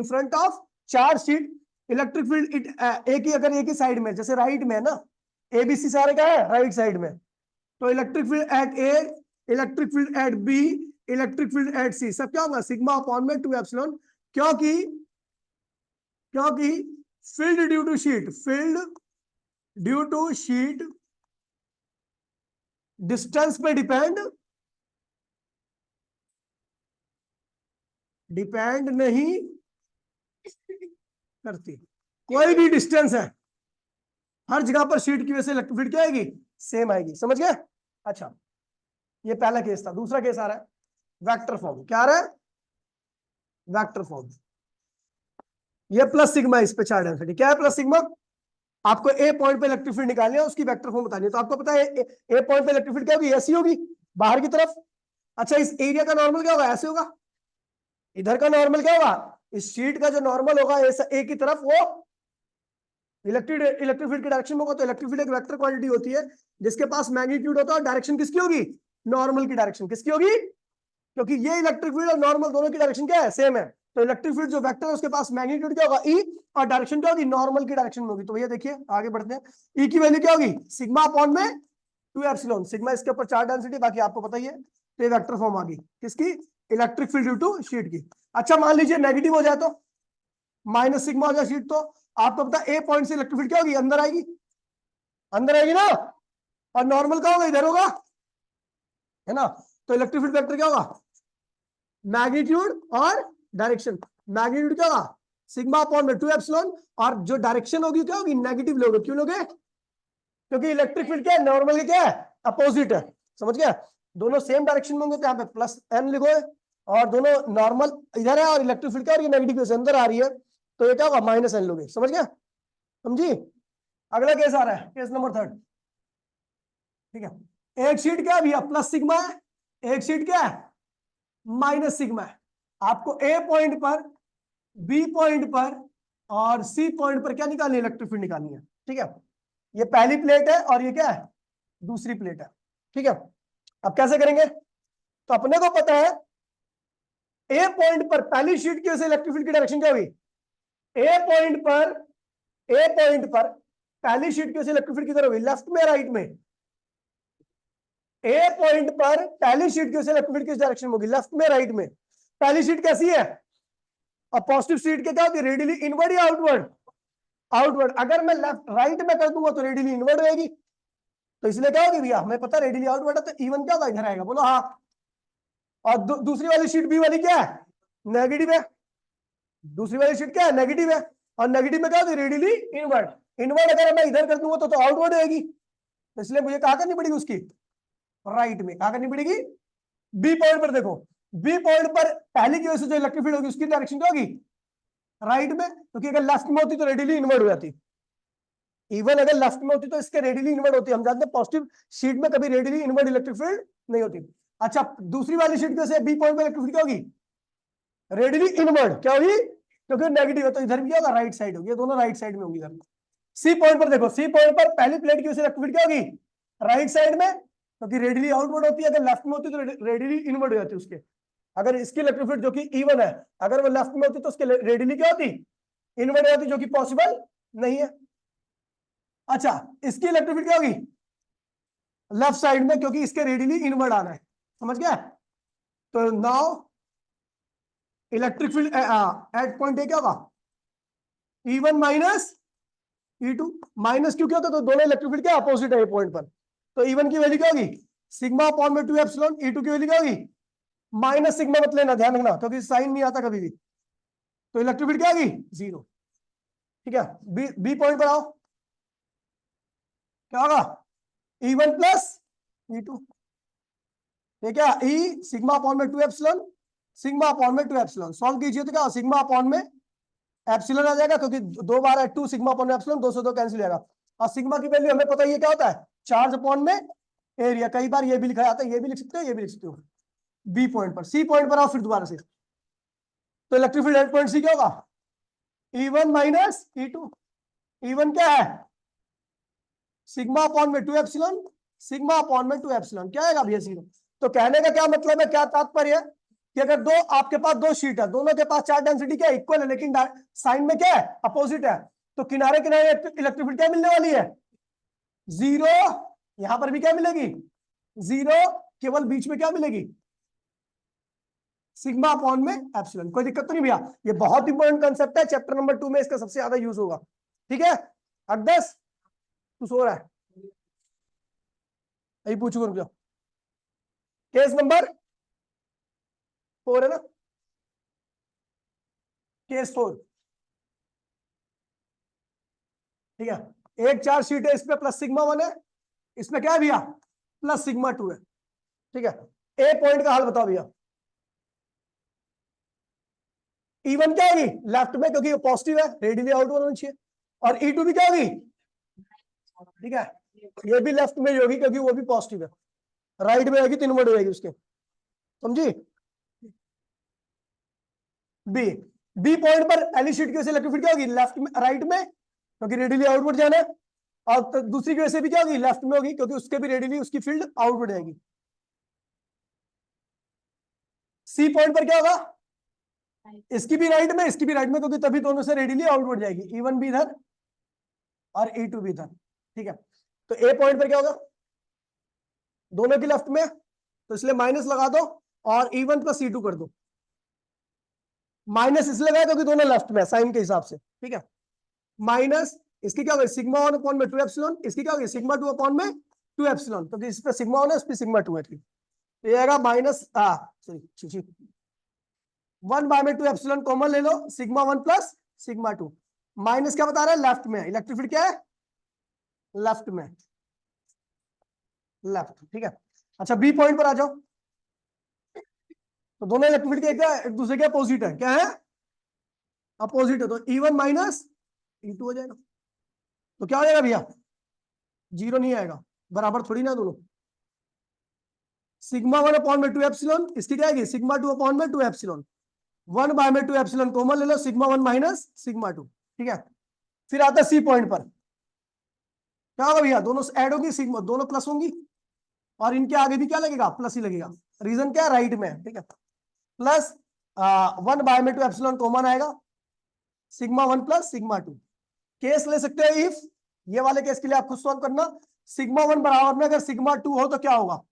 front of charge sheet, electric field एक ही, अगर एक ही साइड में, जैसे राइट में है ना, एबीसी सारे क्या है राइट साइड में, तो electric field at A, electric field at B, electric field at C, सब क्या होगा, सिग्मा अपॉन में 2 एप्सिलॉन, क्योंकि क्योंकि field due to sheet, field due to sheet distance पे डिपेंड नहीं करती, कोई भी डिस्टेंस है हर जगह पर शीट की वजह से इलेक्ट्रिक फील्ड क्या आएगी, सेम आएगी, समझ गए। अच्छा ये पहला केस था, दूसरा केस आ रहा है वेक्टर फॉर्म, क्या आ रहा है, वेक्टर फॉर्म, ये प्लस सिग्मा, इस पे चार्ज डेंसिटी क्या है, प्लस सिग्मा, आपको ए पॉइंट पे इलेक्ट्रिक फील्ड निकालनी है, उसकी वेक्टर फॉर्म बतानी है, तो आपको पता है ए पॉइंट पे इलेक्ट्रिक फील्ड क्या होगी, ऐसी होगी बाहर की तरफ। अच्छा इस एरिया का नॉर्मल क्या होगा, ऐसे होगा, इधर का नॉर्मल क्या होगा, इस शीट का जो नॉर्मल होगा ए की तरफ, वो इलेक्ट्रिक फील्ड की डायरेक्शन में होगा। तो इलेक्ट्रिक फील्ड एक वेक्टर क्वांटिटी होती है जिसके पास मैग्नीट्यूड होता है और डायरेक्शन किसकी होगी, नॉर्मल की डायरेक्शन किसकी होगी, क्योंकि ये इलेक्ट्रिक फील्ड और नॉर्मल दोनों की डायरेक्शन क्या है, सेम है। तो इलेक्ट्रिक फील्ड जो वेक्टर है उसके पास मैग्नीट्यूड क्या होगा, ई, और डायरेक्शन क्या होगी, नॉर्मल की डायरेक्शन में होगी। तो भैया देखिए आगे बढ़ते हैं, ई की वैल्यू क्या होगी, सिग्मा अपॉन में 2 एप्सिलॉन, सिग्मा इसके ऊपर चार्ज डेंसिटी, बाकी आपको पता ही है। तो ये वेक्टर फॉर्म आ गई किसकी, electric field due to sheet की। अच्छा मान लीजिए नेगेटिव हो जाए तो, माइनस सिग्मा हो जाए शीट, तो आपको पता ए पॉइंट से इलेक्ट्रिक फील्ड क्या होगी, अंदर आएगी, अंदर आएगी ना, और नॉर्मल का होगा, इधर होगा, है ना। तो इलेक्ट्रिक फील्ड वेक्टर क्या होगा, मैग्नीट्यूड और डायरेक्शन। मैग्नीट्यूड क्या होगा, सिग्मा अपॉन में 2 एप्सिलॉन, और जो डायरेक्शन होगी क्या होगी, नेगेटिव लोगे। क्यों लोगे, क्योंकि इलेक्ट्रिक फील्ड क्या है, नॉर्मल के क्या है, अपोजिट है। समझ गया, दोनों सेम डायरेक्शन में होंगे तो यहाँ पे प्लस एन लिखो, और दोनों नॉर्मल इधर है, और इलेक्ट्रिक फील्ड क्या है, नेगेटिव से अंदर आ रही है, तो ये क्या होगा, माइनस एन लोगे। समझ गया, समझी। अगला केस आ रहा है, केस नंबर 3। ठीक है, एक शीट क्या है भैया, प्लस सिग्मा है, एक शीट क्या है, माइनस सिग्मा है। आपको ए पॉइंट पर, बी पॉइंट पर और सी पॉइंट पर क्या निकालनी है, इलेक्ट्रिक फील्ड निकालनी है। ठीक है, ये पहली प्लेट है और ये क्या है, दूसरी प्लेट है। ठीक है, अब कैसे करेंगे, तो अपने को पता है ए पॉइंट पर पहली शीट की वजह से इलेक्ट्रिक फील्ड की डायरेक्शन क्या हुई, ए पॉइंट पर, ए पॉइंट पर पहली शीट की वजह से इलेक्ट्रिक फील्ड किधर होगी, लेफ्ट में राइट में। ए पॉइंट पर पहली शीट की वजह से इलेक्ट्रिक फील्ड किस डायरेक्शन में होगी, लेफ्ट में राइट में। पहली शीट कैसी है, और पॉजिटिव शीट के क्या होती है, रेडियली इनवर्ड या आउटवर्ड, आउटवर्ड। अगर मैं लेफ्ट राइट में कर दूंगा तो रेडियली इनवर्ड होगी, तो इसलिए क्या होगी भैया, हमें पता रेडियली आउटवर्ड है, तो इवन क्या होगा, इधर आएगा, बोलो हाँ। और दूसरी वाली शीट बी वाली क्या है, नेगेटिव है, दूसरी वाली शीट क्या है, नेगेटिव है, और नेगेटिव में क्या होती है, रेडियली इनवर्ड। इनवर्ड अगर मैं इधर कर दूंगा तो आउटवर्ड होगी, तो इसलिए मुझे कहा करनी पड़ेगी उसकी, राइट में। कहा करनी पड़ेगी, बी पॉइंट पर। देखो बी पॉइंट पर पहले की वजह से जो इलेक्ट्रिक फील्ड होगी उसकी डायरेक्शन क्या होगी, राइट में, क्योंकि अगर लेफ्ट में होती तो रेडियली इनवर्ड हो जाती। इवन अगर लेफ्ट में होती तो इसके रेडियली इनवर्ड होती। हम जानते हैं पॉजिटिव शीट में कभी रेडियली इनवर्ड इलेक्ट्रिक फील्ड नहीं होती। अच्छा, दूसरी वाली शीट से बी पॉइंट पर इलेक्ट्रिक फील्ड क्या होगी, रेडियली इनवर्ड। क्या होगी, क्योंकि नेगेटिव है, तो इधर भी होगा, राइट साइड होगी, दोनों राइट साइड में होंगी इधर। सी पॉइंट पर देखो, सी पॉइंट पर पहली प्लेट की वजह से इलेक्ट्रिक फील्ड क्या होगी, राइट साइड में, क्योंकि रेडियली आउटवर्ड होती है। अगर लेफ्ट में होती तो रेडियली इनवर्ड हो जाती है उसके। अगर इसकी इलेक्ट्रिक फील्ड जो कि इवन है, अगर वो लेफ्ट में होती तो उसके रेडियली क्या होती, इनवर्ड हो जाती, जो कि पॉसिबल नहीं है। अच्छा, इसकी इलेक्ट्रिक फील्ड क्या होगी, लेफ्ट साइड में, क्योंकि इसके रेडियली इनवर्ड आना है। समझ गया, तो now electric field at point A क्या होगा, E1 माइनस E2। माइनस क्यों क्या होता है, तो दोनों इलेक्ट्रिक फील्ड क्या अपोजिट है ए पॉइंट पर। तो E1 की वैल्यू क्या होगी, सिग्मा अपॉन में 2 एप्सिलॉन। E2 की वैल्यू क्या होगी, माइनस सिग्मा मत लेना, ध्यान रखना, क्योंकि साइन नहीं आता कभी भी। तो इलेक्ट्रिक फील्ड क्या होगी, 0। ठीक है, बी पॉइंट पर आओ, क्या होगा, E1 प्लस E2। ठीक है, E सिग्मा अपॉन में 2 एप्सिलॉन, सिग्मा अपॉन में 2 एप्सिलॉन। सॉल्व कीजिए तो क्या, सिग्मा अपॉन में एप्सिलॉन आ जाएगा, क्योंकि 2 बार है 2 सिग्मा अपॉन एप्सिलॉन, 2 से 2 कैंसिल हो जाएगा। और सिग्मा की वैल्यू हमें पता ही है क्या होता है, चार्ज अपॉन में एरिया। कई बार ये भी लिखा जाता है, ये भी लिख सकते हो, ये भी लिख सकते हो। बी पॉइंट पर, सी पॉइंट पर आओ फिर दोबारा से, तो electric field at point C क्या होगा, E1 माइनस E2। E1 क्या है, सिग्मा अपॉन में 2 एप्सिलॉन, सिग्मा अपॉन में 2 एप्सिलॉन, क्या आएगा भैया, 0। तो कहने का क्या मतलब है, क्या तात्पर्य है, कि अगर दो आपके पास दो शीट है, दोनों के पास चार्ज डेंसिटी क्या इक्वल है, लेकिन साइन में क्या है, अपोजिट है, तो किनारे किनारे इलेक्ट्रिक फील्ड क्या मिलने वाली है, 0। यहां पर भी क्या मिलेगी, 0। केवल बीच में क्या मिलेगी, सिग्मा अपॉन में एप्सिलॉन। कोई दिक्कत तो नहीं भैया, ये बहुत इंपॉर्टेंट कंसेप्ट है, चैप्टर नंबर 2 में इसका सबसे ज्यादा यूज होगा। ठीक है, अगदस तू सो रहा है, यही पूछूंगा, रुक जाओ। केस नंबर 4 है ना, केस 4। ठीक है, एक चार शीट है, इसमें प्लस सिग्मा 1 है, इसमें क्या है भैया, प्लस सिग्मा 2 है। ठीक है, ए पॉइंट का हाल बताओ भैया। E1 क्या होगी, लेफ्ट में, क्योंकि वो पॉजिटिव है, रेडियली आउटवर्ड होनी चाहिए। और E2 भी क्या होगी, ठीक है, ये भी लेफ्ट में होगी, क्योंकि वो भी पॉजिटिव है, राइट में होगी तो इनवर्ड हो जाएगी उसके। समझी, बी, बी पॉइंट पर पहली शीट की वजह से इलेक्ट्रिक फील्ड क्या होगी, लेफ्ट में, राइट में, क्योंकि रेडियली आउटवर्ड जाना है। और तो दूसरी की वजह से भी क्या होगी, लेफ्ट में होगी, क्योंकि उसके भी रेडियली उसकी फील्ड आउटवर्ड जाएगी। सी पॉइंट पर क्या होगा, इसकी भी राइट में, इसकी भी राइट में, क्योंकि तभी दोनों से रेडियली आउटवर्ड जाएगी, E1 भी इधर और E2 भी इधर। ठीक है, तो ए पॉइंट पर क्या होगा, दोनों की लेफ्ट में, तो इसलिए माइनस लगा दो और E1 प्लस E2 कर दो। माइनस इसलिए लगाया क्योंकि दोनों लेफ्ट में साइन के हिसाब से। ठीक है, माइनस इसकी क्या होगी, सिग्मा 1 अपॉन में 2 एप्सिलॉन, इसकी क्या होगी सिग्मा 2 अपॉन में 2 एप्सिलॉन, क्योंकि इस पे सिग्मा 1 है, इस पे सिग्मा 2 है। ठीक, तो ये आएगा माइनस सॉरी 1 बाय में 2 एप्सिलॉन कॉमन ले लो, सिग्मा 1 प्लस सिग्मा 2, माइनस क्या बता रहा है, लेफ्ट में, इलेक्ट्रिक फील्ड क्या है, लेफ्ट में, लेफ्ट। ठीक है, अच्छा बी पॉइंट पर आ जाओ, तो दोनों इलेक्ट्रिक फील्ड के क्या एक दूसरे के अपोजिट है, क्या है, अपोजिट है, तो E1 माइनस E2 हो जाएगा। तो क्या हो जाएगा भैया, जीरो नहीं आएगा, बराबर थोड़ी ना दोनों। सिग्मा 1 अपॉन में 2 एप्सिलॉन, इसकी क्या आएगी सिग्मा 2 अपॉन में 2 एप्सिलॉन, 1 बाय में 2 एप्सिलॉन कॉमन ले लो, सिग्मा 1 माइनस सिग्मा 2। ठीक है, फिर आता है सी पॉइंट पर, क्या होगा भैया, दोनों ऐड होगी, सिग्मा दोनों प्लस होंगी, और इनके आगे भी क्या लगेगा, प्लस ही लगेगा। रीजन क्या है, राइट में। ठीक है, प्लस 1 बाय में 2 एप्सिलॉन कॉमन आएगा, सिग्मा 1 प्लस सिग्मा 2। केस ले सकते हैं इफ, ये वाले केस के लिए आप खुद सॉल्व करना, सिग्मा 1 बराबर में अगर सिग्मा 2 हो तो क्या होगा,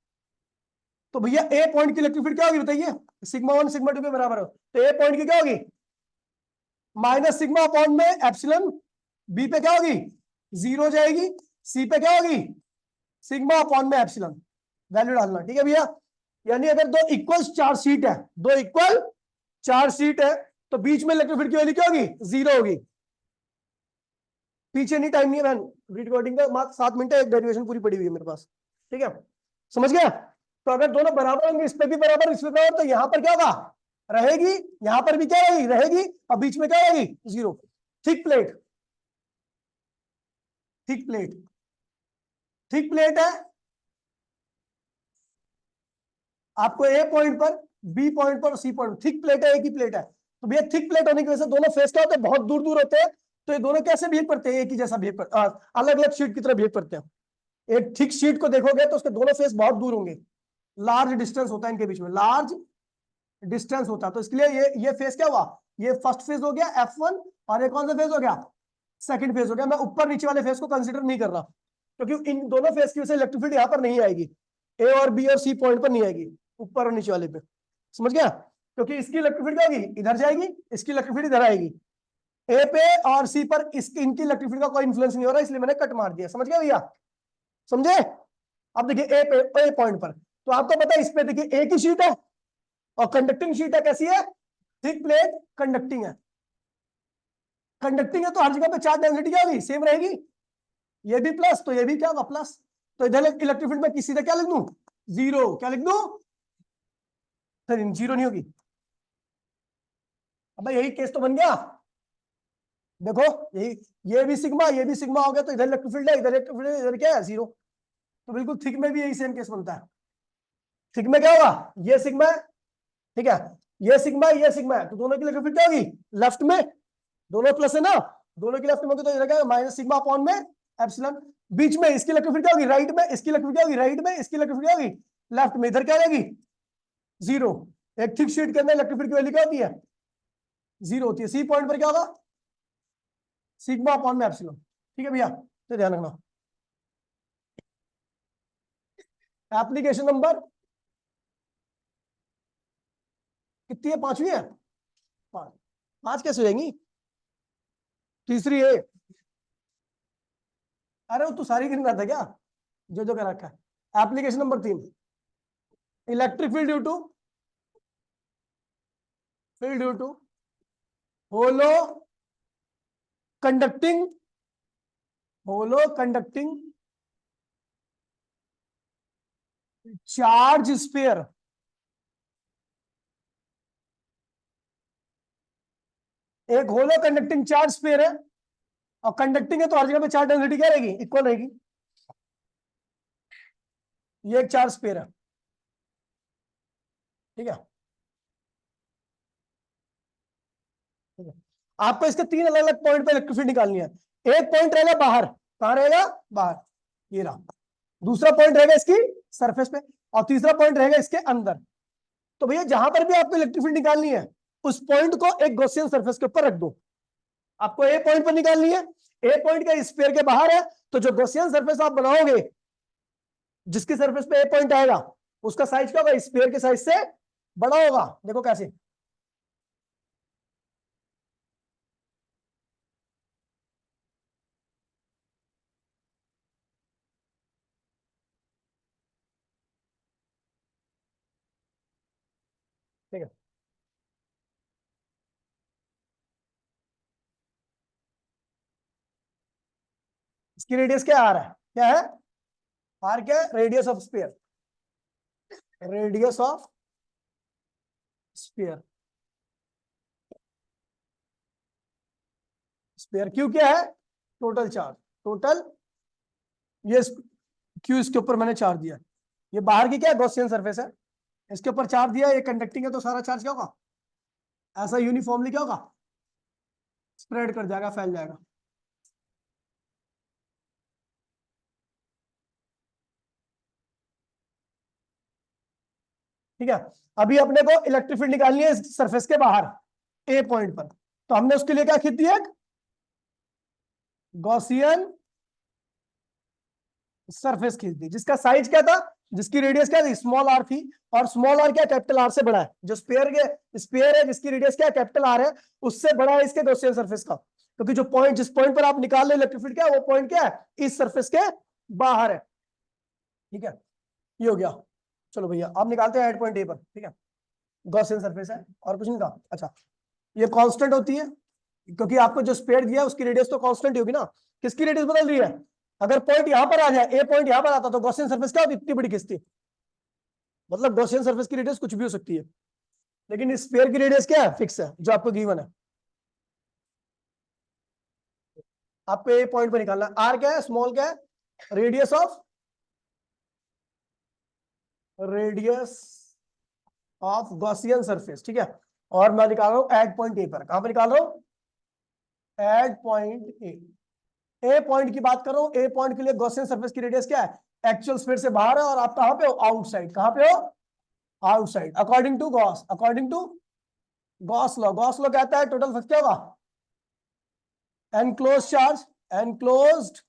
तो भैया ए पॉइंट की इलेक्ट्रिक फील्ड क्या होगी बताइए, सिग्मा 1 सिग्मा 2 के बराबर हो, तो ए पॉइंट की क्या होगी, माइनस सिग्मा अपॉन में एप्सिलॉन, बी पे क्या होगी, जीरो जाएगी, सी पे क्या होगी, सिग्मा अपॉन में एप्सिलॉन, वैल्यू डालना। ठीक है भैया, यानी अगर दो इक्वल चार्ज शीट है, दो इक्वल चार्ज शीट है, तो बीच में इलेक्ट्रिक फील्ड की वैल्यू क्या होगी, जीरो होगी। पीछे नहीं, टाइम नहीं है, रिकॉर्डिंग का मात्र 7 मिनट है, एक डेरिवेशन पूरी पड़ी हुई है मेरे पास। ठीक है, समझ गया। तो अगर दोनों बराबर होंगे, इस पे भी बराबर इस पे बराबर, तो यहां पर क्या होगा, रहेगी, यहां पर भी क्या रहेगी, रहेगी, और बीच में क्या रहेगी, zero. Thick plate, thick plate, thick plate है, आपको ए पॉइंट पर, बी पॉइंट पर, सी पॉइंट, थिक प्लेट है, एक ही प्लेट है। तो भैया थिक प्लेट होने की वजह से दोनों फेस क्या होते हैं, बहुत दूर दूर होते हैं, तो ये दोनों कैसे बिहेव करते हैं, एक ही जैसा बिहेव करते हैं, अलग अलग शीट की तरह बिहेव करते हैं। एक थिक शीट को देखोगे तो उसके दोनों फेस बहुत दूर होंगे, लार्ज डिस्टेंस होता है इनके बीच में, लार्ज डिस्टेंस होता है। तो इसके लिए ये फेस क्या हुआ, ये फर्स्ट फेज हो गया F1, और ये कौन सा फेज हो गया, सेकंड फेज हो गया। मैं ऊपर नीचे वाले फेस को कंसीडर नहीं कर रहा, क्योंकि इन दोनों फेस की वजह से इलेक्ट्रिक फील्ड यहां पर नहीं आएगी, ए और बी और सी पॉइंट पर नहीं आएगी, ऊपर और नीचे वाले पे, समझ गया। क्योंकि इसकी इलेक्ट्रिक फील्ड क्या होगी, इधर जाएगी, इसकी इलेक्ट्रिक फील्ड इधर आएगी, ए पे और सी पर इनकी इलेक्ट्रिक फील्ड का कोई इंफ्लुएंस नहीं हो रहा, इसलिए मैंने कट मार दिया। समझ गया भैया, समझे। अब देखिए ए पॉइंट पर, तो आपको पता है इस पे देखिए एक ही शीट है और कंडक्टिंग शीट है, कैसी है, थिक प्लेट कंडक्टिंग है, कंडक्टिंग है, तो हर जगह पे चार्ज डेंसिटी क्या होगी, सेम रहेगी, ये भी प्लस तो ये भी क्या होगा प्लस, तो इधर इलेक्ट्रिक फील्ड में किसी का क्या लिख दूं, जीरो, क्या लिख दूं, सर जीरो नहीं होगी। अब यही केस तो बन गया, देखो यही, ये भी सिग्मा हो गया, तो इधर इलेक्ट्रिक फील्ड है, इधर इलेक्ट्रिक फील्ड है, इधर क्या है जीरो। तो बिल्कुल थिक में भी यही सेम केस बनता है। थिक में क्या होगा, ये सिग्मा है, ठीक है, ये सिग्मा है, ये सिग्मा है, तो दोनों की इलेक्ट्रिक फील्ड क्या होगी, लेफ्ट में, दोनों प्लस है ना, दोनों की लेफ्ट में होगी, तो इधर क्या माइनस सिग्मा अपॉन में एप्सिलॉन, बीच में इसकी इलेक्ट्रिक फील्ड क्या होगी, राइट में, इसकी इलेक्ट्रिक फील्ड क्या होगी, राइट में, इसकी इलेक्ट्रिक फील्ड क्या होगी, लेफ्ट में, इधर क्या रहेगी, जीरो। एक थिक शीट के अंदर इलेक्ट्रिक फील्ड की वैल्यू क्या होती है, जीरो होती है। सी पॉइंट पर क्या होगा, सिग्मा अपॉन में एप्सिलॉन। ठीक है भैया, तो ध्यान रखना। एप्लीकेशन नंबर कितनी है, 5वीं है, 5, 5 कैसे हो जाएंगी, तीसरी है। अरे वो तो सारी गिन रहा था क्या, जो जो कर रखा है। Application number 3, electric field due to hollow conducting charge sphere, एक होलो कंडक्टिंग चार्ज स्फीयर है, और कंडक्टिंग है तो हर जगह पे चार्ज डेंसिटी क्या रहेगी, इक्वल रहेगी। ये एक चार्ज स्फीयर है, ठीक है, ठीक है। आपको इसके 3 अलग अलग पॉइंट पे इलेक्ट्रिक फील्ड निकालनी है। एक पॉइंट रहेगा बाहर, कहां रहेगा, बाहर, ये रहा। दूसरा पॉइंट रहेगा इसकी सरफेस पे, और तीसरा पॉइंट रहेगा इसके अंदर। तो भैया जहां पर भी आपको इलेक्ट्रिक फील्ड निकालनी है उस पॉइंट को एक गॉसियन सरफेस के ऊपर रख दो। आपको ए पॉइंट पर निकालनी है, ए पॉइंट का स्फीयर के बाहर है, तो जो गॉसियन सरफेस आप बनाओगे जिसकी सरफेस पे ए पॉइंट आएगा उसका साइज क्या होगा, स्फीयर के साइज से बड़ा होगा। देखो कैसे, ठीक है। इसकी रेडियस क्या आर है, क्या है आर, क्या है radius of sphere, radius of sphere, sphere Q क्या है टोटल चार्ज, टोटल ये क्यू इसके ऊपर मैंने चार्ज दिया, ये बाहर की क्या है गॉसियन सरफेस है, इसके ऊपर चार्ज दिया, ये कंडक्टिंग है तो सारा चार्ज क्या होगा ऐसा यूनिफॉर्मली क्या होगा स्प्रेड कर जाएगा, फैल जाएगा। ठीक है, अभी अपने को इलेक्ट्रिक फील्ड निकालनी है इस सरफेस के बाहर ए पॉइंट पर, तो हमने उसके लिए क्या खींच दिया गॉसियन सरफेस खींच दी, जिसका साइज क्या था, जिसकी रेडियस क्या थी स्मॉल आर थी, और स्मॉल आर क्या कैपिटल आर से बड़ा है, जो स्पेयर है जिसकी रेडियस क्या कैपिटल आर है उससे बड़ा है इसके गॉसियन सरफेस का, क्योंकि जो पॉइंट जिस पॉइंट पर आप निकाल रहे इलेक्ट्रिक फील्ड क्या है वो पॉइंट क्या है इस सरफेस के बाहर है। ठीक है, ये हो गया। चलो भैया आप निकालते हैं एट पॉइंट ए पर, ठीक है गॉसियन सरफेस है और कुछ नहीं था। अच्छा ये कांस्टेंट होती है क्योंकि आपको जो स्पेयर दिया है उसकी रेडियस तो कांस्टेंट ही होगी ना, किसकी रेडियस बदल रही है, अगर पॉइंट यहां पर आ जाए ए पॉइंट यहां पर आता तो गॉसियन सरफेस क्या होती इतनी बड़ी खिंचती, मतलब गॉसियन सरफेस की रेडियस कुछ भी हो सकती है, लेकिन इस स्पेयर की रेडियस क्या है फिक्स है जो आपको गिवन है। आपको ए पॉइंट पर निकालना है, आर क्या है स्मॉल क्या है रेडियस ऑफ गॉसियन सरफेस, ठीक है। और मैं निकाल रहा हूं एट पॉइंट ए पर, कहां पर निकाल रहा हूं एट पॉइंट ए पॉइंट की बात कर रहा हूं, ए पॉइंट के लिए गॉसियन सरफेस की रेडियस क्या है एक्चुअल स्फीयर से बाहर है, और आप कहां पे हो आउटसाइड, कहां पे हो outside, according to Gauss, according to Gauss law, Gauss law कहता है टोटल फ्लक्स क्या होगा enclose charge, enclosed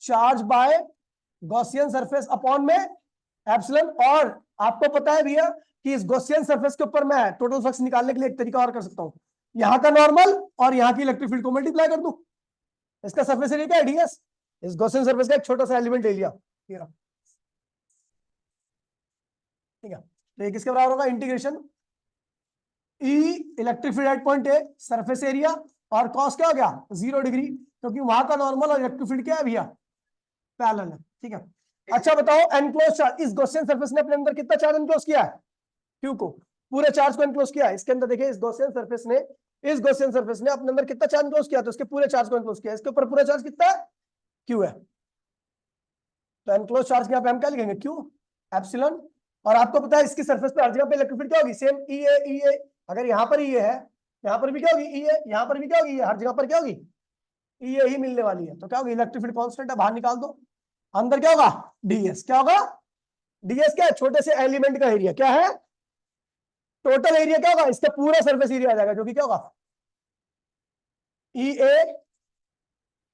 charge by Gaussian surface upon में एप्सिलॉन। और आपको पता है भैया कि इस गॉसियन सरफेस के ऊपर मैं टोटल फ्लक्स निकालने के लिए एक तरीका और कर सकता हूं, यहां का नॉर्मल और यहां की इलेक्ट्रिक फील्ड को मल्टीप्लाई कर दूं, इसका सरफेस एरिया क्या है डीएस, इस गॉसियन सरफेस का एक छोटा सा एलिमेंट ले लिया, ठीक है। तो ये किसके बराबर होगा integration E electric field at point a surface area, और कॉस क्या हो गया 0 डिग्री, क्योंकि वहां का नॉर्मल और इलेक्ट्रिक फील्ड क्या है भैया पैरेलल है, ठीक है। अच्छा बताओ एनक्लोज चार्ज, इस गॉसियन सरफेस ने अपने अंदर कितना चार्ज एनक्लोज किया है क्यू को, पूरे चार्ज को एनक्लोज किया है, इसके अंदर देखिए इस गॉसियन सरफेस ने अपने अंदर कितना चार्ज एनक्लोज किया, तो इसके पूरे चार्ज को एनक्लोज किया, इसके ऊपर पूरा चार्ज कितना है क्यू है, तो एनक्लोज चार्ज के यहाँ पे हम क्या लिखेंगे क्यू एप्सिलॉन। और आपको पता है इसकी सरफेस पे हर जगह पे इलेक्ट्रिक फील्ड क्या होगी सेम ई ए, अगर यहाँ पर ई ए है यहाँ पर भी क्या होगी ई ए, यहाँ पर भी क्या होगी हर जगह पर क्या होगी ई ए ही मिलने वाली है, तो क्या होगी इलेक्ट्रिक फील्ड कांस्टेंट है बाहर निकाल दो, अंदर क्या होगा डीएस, क्या होगा डीएस क्या है छोटे से एलिमेंट का एरिया, क्या है टोटल एरिया क्या होगा इसका पूरा सरफेस एरिया आ जाएगा, जो कि क्या होगा E A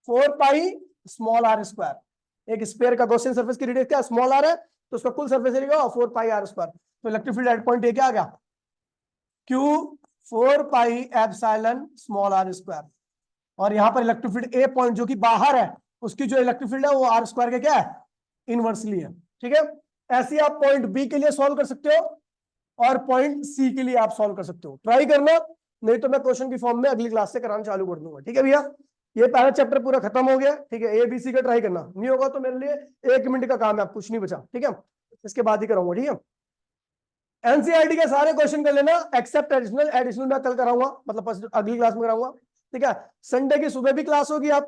4 pi small r square, एक स्फीयर का गॉसियन सरफेस की रेडियस क्या स्मॉल आर है तो उसका कुल surface area 4 pi r square, तो electric field at point A क्या आ गया Q 4 pi epsilon small r square, और यहां पर इलेक्ट्रिक फील्ड ए पॉइंट जो कि बाहर है उसकी जो इलेक्ट्रिक फील्ड है वो आर स्क्वायर के क्या है इनवर्सली है, ठीक है। ऐसे आप पॉइंट बी के लिए सॉल्व कर सकते हो और पॉइंट सी के लिए आप सॉल्व कर सकते हो, ट्राई करना, नहीं तो मैं क्वेश्चन की फॉर्म में अगली क्लास से कराना चालू कर दूंगा, ठीक है भैया। ये पहला चैप्टर पूरा खत्म हो गया, ठीक है, ए बी सी का ट्राई करना, नहीं होगा तो मेरे लिए 1 मिनट का काम है, आप कुछ नहीं बचा, ठीक है, इसके बाद ही कराऊंगा, ठीक है। एनसीईआरटी के सारे क्वेश्चन कर लेना एक्सेप्ट एडिशनल, एडिशनल मैं कल कराऊंगा, मतलब अगली क्लास में कराऊंगा, ठीक है। संडे की सुबह भी क्लास होगी आप